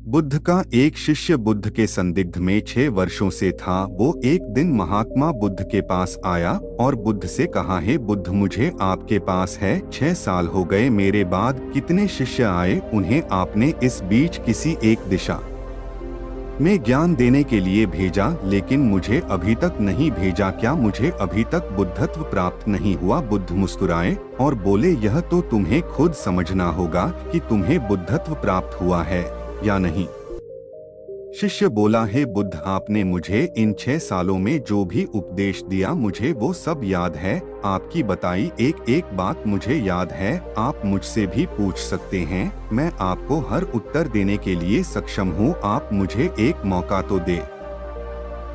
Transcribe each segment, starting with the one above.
बुद्ध का एक शिष्य बुद्ध के संदिग्ध में 6 वर्षों से था। वो एक दिन महात्मा बुद्ध के पास आया और बुद्ध से कहा, हे बुद्ध, मुझे आपके पास है 6 साल हो गए। मेरे बाद कितने शिष्य आए, उन्हें आपने इस बीच किसी एक दिशा में ज्ञान देने के लिए भेजा, लेकिन मुझे अभी तक नहीं भेजा। क्या मुझे अभी तक बुद्धत्व प्राप्त नहीं हुआ? बुद्ध मुस्कुराए और बोले, यह तो तुम्हें खुद समझना होगा कि तुम्हें बुद्धत्व प्राप्त हुआ है या नहीं। शिष्य बोला, हे बुद्ध, आपने मुझे इन 6 सालों में जो भी उपदेश दिया मुझे वो सब याद है। आपकी बताई एक एक बात मुझे याद है। आप मुझसे भी पूछ सकते हैं, मैं आपको हर उत्तर देने के लिए सक्षम हूँ। आप मुझे एक मौका तो दे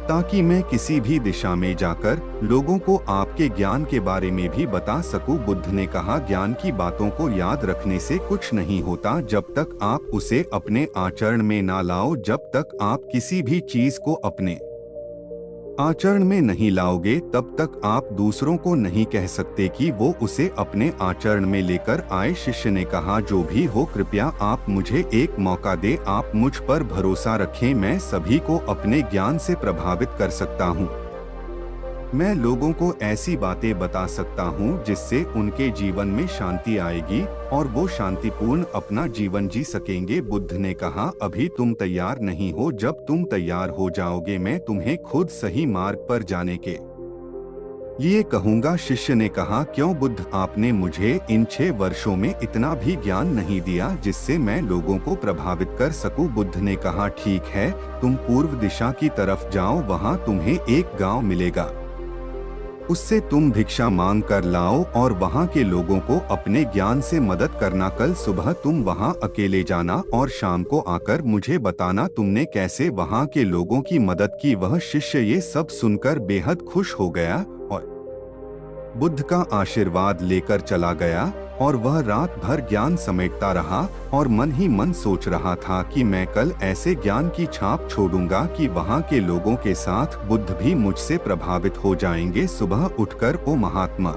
ताकि मैं किसी भी दिशा में जाकर लोगों को आपके ज्ञान के बारे में भी बता सकूं। बुद्ध ने कहा, ज्ञान की बातों को याद रखने से कुछ नहीं होता जब तक आप उसे अपने आचरण में ना लाओ। जब तक आप किसी भी चीज को अपने आचरण में नहीं लाओगे तब तक आप दूसरों को नहीं कह सकते कि वो उसे अपने आचरण में लेकर आए। शिष्य ने कहा, जो भी हो, कृपया आप मुझे एक मौका दे। आप मुझ पर भरोसा रखें, मैं सभी को अपने ज्ञान से प्रभावित कर सकता हूँ। मैं लोगों को ऐसी बातें बता सकता हूँ जिससे उनके जीवन में शांति आएगी और वो शांतिपूर्ण अपना जीवन जी सकेंगे। बुद्ध ने कहा, अभी तुम तैयार नहीं हो। जब तुम तैयार हो जाओगे मैं तुम्हें खुद सही मार्ग पर जाने के लिए कहूँगा। शिष्य ने कहा, क्यों बुद्ध, आपने मुझे इन 6 वर्षों में इतना भी ज्ञान नहीं दिया जिससे मैं लोगों को प्रभावित कर सकूं। बुद्ध ने कहा, ठीक है, तुम पूर्व दिशा की तरफ जाओ, वहाँ तुम्हें एक गाँव मिलेगा। उससे तुम भिक्षा मांग कर लाओ और वहाँ के लोगों को अपने ज्ञान से मदद करना। कल सुबह तुम वहाँ अकेले जाना और शाम को आकर मुझे बताना तुमने कैसे वहाँ के लोगों की मदद की। वह शिष्य ये सब सुनकर बेहद खुश हो गया और बुद्ध का आशीर्वाद लेकर चला गया। और वह रात भर ज्ञान समेटता रहा और मन ही मन सोच रहा था कि मैं कल ऐसे ज्ञान की छाप छोड़ूंगा कि वहाँ के लोगों के साथ बुद्ध भी मुझसे प्रभावित हो जाएंगे। सुबह उठकर वो महात्मा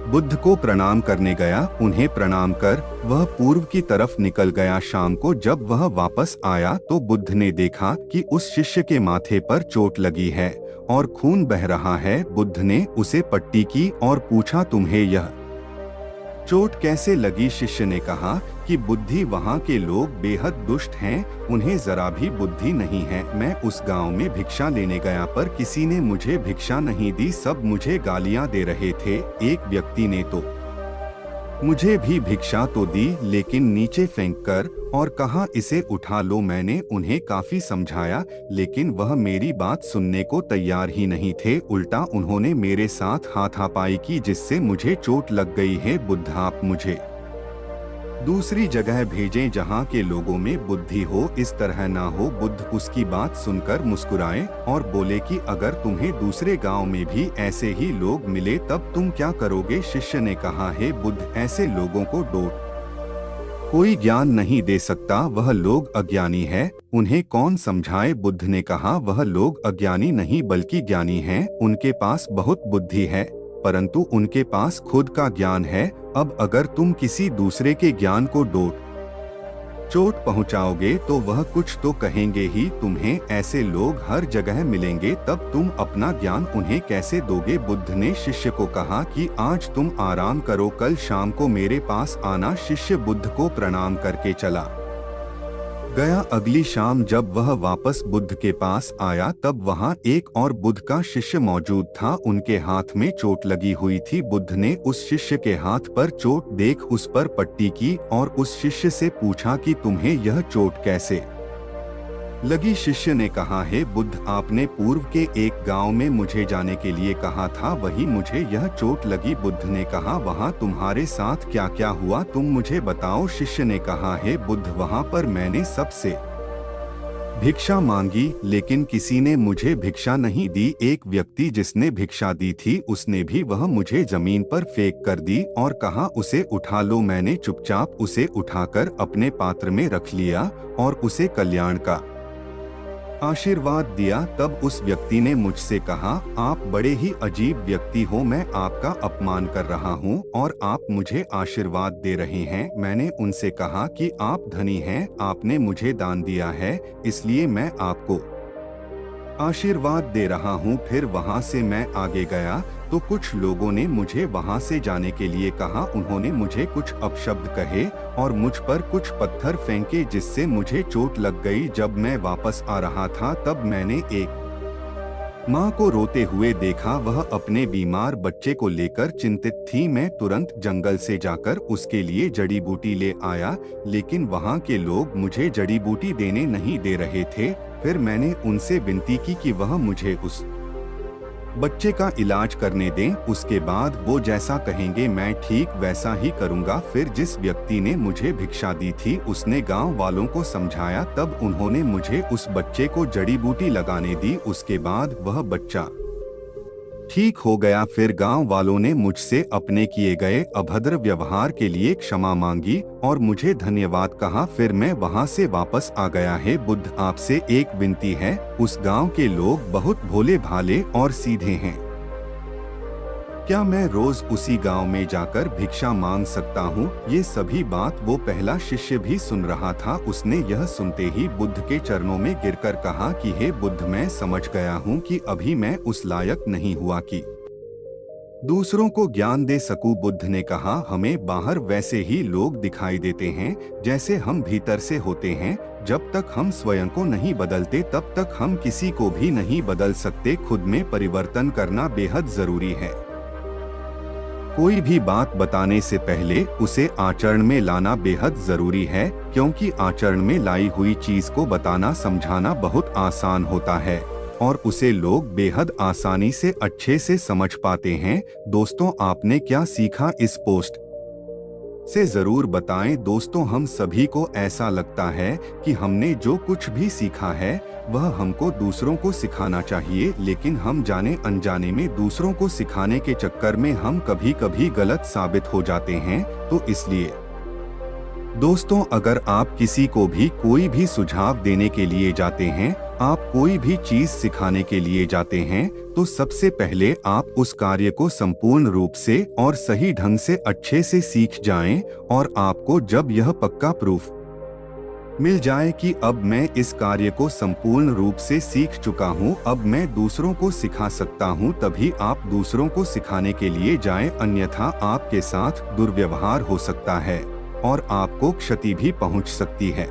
बुद्ध को प्रणाम करने गया। उन्हें प्रणाम कर वह पूर्व की तरफ निकल गया। शाम को जब वह वापस आया तो बुद्ध ने देखा कि उस शिष्य के माथे पर चोट लगी है और खून बह रहा है। बुद्ध ने उसे पट्टी की और पूछा, तुम्हें यह चोट कैसे लगी? शिष्य ने कहा कि बुद्धि, वहाँ के लोग बेहद दुष्ट हैं, उन्हें जरा भी बुद्धि नहीं है। मैं उस गांव में भिक्षा लेने गया पर किसी ने मुझे भिक्षा नहीं दी, सब मुझे गालियां दे रहे थे। एक व्यक्ति ने तो मुझे भी भिक्षा तो दी लेकिन नीचे फेंक कर और कहा, इसे उठा लो। मैंने उन्हें काफी समझाया लेकिन वह मेरी बात सुनने को तैयार ही नहीं थे। उल्टा उन्होंने मेरे साथ हाथापाई की जिससे मुझे चोट लग गई है। बुद्ध, आप मुझे दूसरी जगह भेजें जहाँ के लोगों में बुद्धि हो, इस तरह ना हो। बुद्ध उसकी बात सुनकर मुस्कुराए और बोले कि अगर तुम्हें दूसरे गांव में भी ऐसे ही लोग मिले तब तुम क्या करोगे? शिष्य ने कहा, हे बुद्ध, ऐसे लोगों को डोट कोई ज्ञान नहीं दे सकता, वह लोग अज्ञानी है, उन्हें कौन समझाए? बुद्ध ने कहा, वह लोग अज्ञानी नहीं बल्कि ज्ञानी हैं, उनके पास बहुत बुद्धि है परंतु उनके पास खुद का ज्ञान है। अब अगर तुम किसी दूसरे के ज्ञान को चोट पहुंचाओगे तो वह कुछ तो कहेंगे ही। तुम्हें ऐसे लोग हर जगह मिलेंगे, तब तुम अपना ज्ञान उन्हें कैसे दोगे? बुद्ध ने शिष्य को कहा कि आज तुम आराम करो, कल शाम को मेरे पास आना। शिष्य बुद्ध को प्रणाम करके चला गया। अगली शाम जब वह वापस बुद्ध के पास आया तब वहाँ एक और बुद्ध का शिष्य मौजूद था। उनके हाथ में चोट लगी हुई थी। बुद्ध ने उस शिष्य के हाथ पर चोट देख उस पर पट्टी की और उस शिष्य से पूछा कि तुम्हें यह चोट कैसे लगी? शिष्य ने कहा, हे बुद्ध, आपने पूर्व के एक गांव में मुझे जाने के लिए कहा था, वहीं मुझे यह चोट लगी। बुद्ध ने कहा, वहां तुम्हारे साथ क्या क्या हुआ, तुम मुझे बताओ। शिष्य ने कहा, हे बुद्ध, वहां पर मैंने सबसे भिक्षा मांगी लेकिन किसी ने मुझे भिक्षा नहीं दी। एक व्यक्ति जिसने भिक्षा दी थी उसने भी वह मुझे जमीन पर फेंक कर दी और कहा, उसे उठा लो। मैंने चुपचाप उसे उठाकर अपने पात्र में रख लिया और उसे कल्याण का आशीर्वाद दिया। तब उस व्यक्ति ने मुझसे कहा, आप बड़े ही अजीब व्यक्ति हो, मैं आपका अपमान कर रहा हूँ और आप मुझे आशीर्वाद दे रहे हैं। मैंने उनसे कहा कि आप धनी हैं, आपने मुझे दान दिया है, इसलिए मैं आपको आशीर्वाद दे रहा हूँ। फिर वहाँ से मैं आगे गया तो कुछ लोगों ने मुझे वहाँ से जाने के लिए कहा। उन्होंने मुझे कुछ अपशब्द कहे और मुझ पर कुछ पत्थर फेंके, जिससे मुझे चोट लग गई। जब मैं वापस आ रहा था तब मैंने एक माँ को रोते हुए देखा। वह अपने बीमार बच्चे को लेकर चिंतित थी। मैं तुरंत जंगल से जाकर उसके लिए जड़ी बूटी ले आया, लेकिन वहाँ के लोग मुझे जड़ी बूटी देने नहीं दे रहे थे। फिर मैंने उनसे विनती की कि वह मुझे उस बच्चे का इलाज करने दें। उसके बाद वो जैसा कहेंगे मैं ठीक वैसा ही करूँगा। फिर जिस व्यक्ति ने मुझे भिक्षा दी थी उसने गांव वालों को समझाया। तब उन्होंने मुझे उस बच्चे को जड़ी बूटी लगाने दी। उसके बाद वह बच्चा ठीक हो गया। फिर गांव वालों ने मुझसे अपने किए गए अभद्र व्यवहार के लिए क्षमा मांगी और मुझे धन्यवाद कहा। फिर मैं वहां से वापस आ गया। है बुद्ध, आपसे एक विनती है। उस गांव के लोग बहुत भोले भाले और सीधे हैं। क्या मैं रोज उसी गांव में जाकर भिक्षा मांग सकता हूँ? ये सभी बात वो पहला शिष्य भी सुन रहा था। उसने यह सुनते ही बुद्ध के चरणों में गिरकर कहा कि हे बुद्ध, मैं समझ गया हूँ कि अभी मैं उस लायक नहीं हुआ कि दूसरों को ज्ञान दे सकूं। बुद्ध ने कहा, हमें बाहर वैसे ही लोग दिखाई देते हैं जैसे हम भीतर से होते हैं। जब तक हम स्वयं को नहीं बदलते तब तक हम किसी को भी नहीं बदल सकते। खुद में परिवर्तन करना बेहद जरूरी है। कोई भी बात बताने से पहले उसे आचरण में लाना बेहद जरूरी है, क्योंकि आचरण में लाई हुई चीज को बताना समझाना बहुत आसान होता है और उसे लोग बेहद आसानी से अच्छे से समझ पाते हैं। दोस्तों, आपने क्या सीखा इस पोस्ट से जरूर बताएं। दोस्तों, हम सभी को ऐसा लगता है कि हमने जो कुछ भी सीखा है वह हमको दूसरों को सिखाना चाहिए, लेकिन हम जाने अनजाने में दूसरों को सिखाने के चक्कर में हम कभी कभी गलत साबित हो जाते हैं। तो इसलिए दोस्तों, अगर आप किसी को भी कोई भी सुझाव देने के लिए जाते हैं, आप कोई भी चीज सिखाने के लिए जाते हैं, तो सबसे पहले आप उस कार्य को संपूर्ण रूप से और सही ढंग से अच्छे से सीख जाएं। और आपको जब यह पक्का प्रूफ मिल जाए कि अब मैं इस कार्य को संपूर्ण रूप से सीख चुका हूं, अब मैं दूसरों को सिखा सकता हूं, तभी आप दूसरों को सिखाने के लिए जाएं। अन्यथा आपके साथ दुर्व्यवहार हो सकता है और आपको क्षति भी पहुंच सकती है।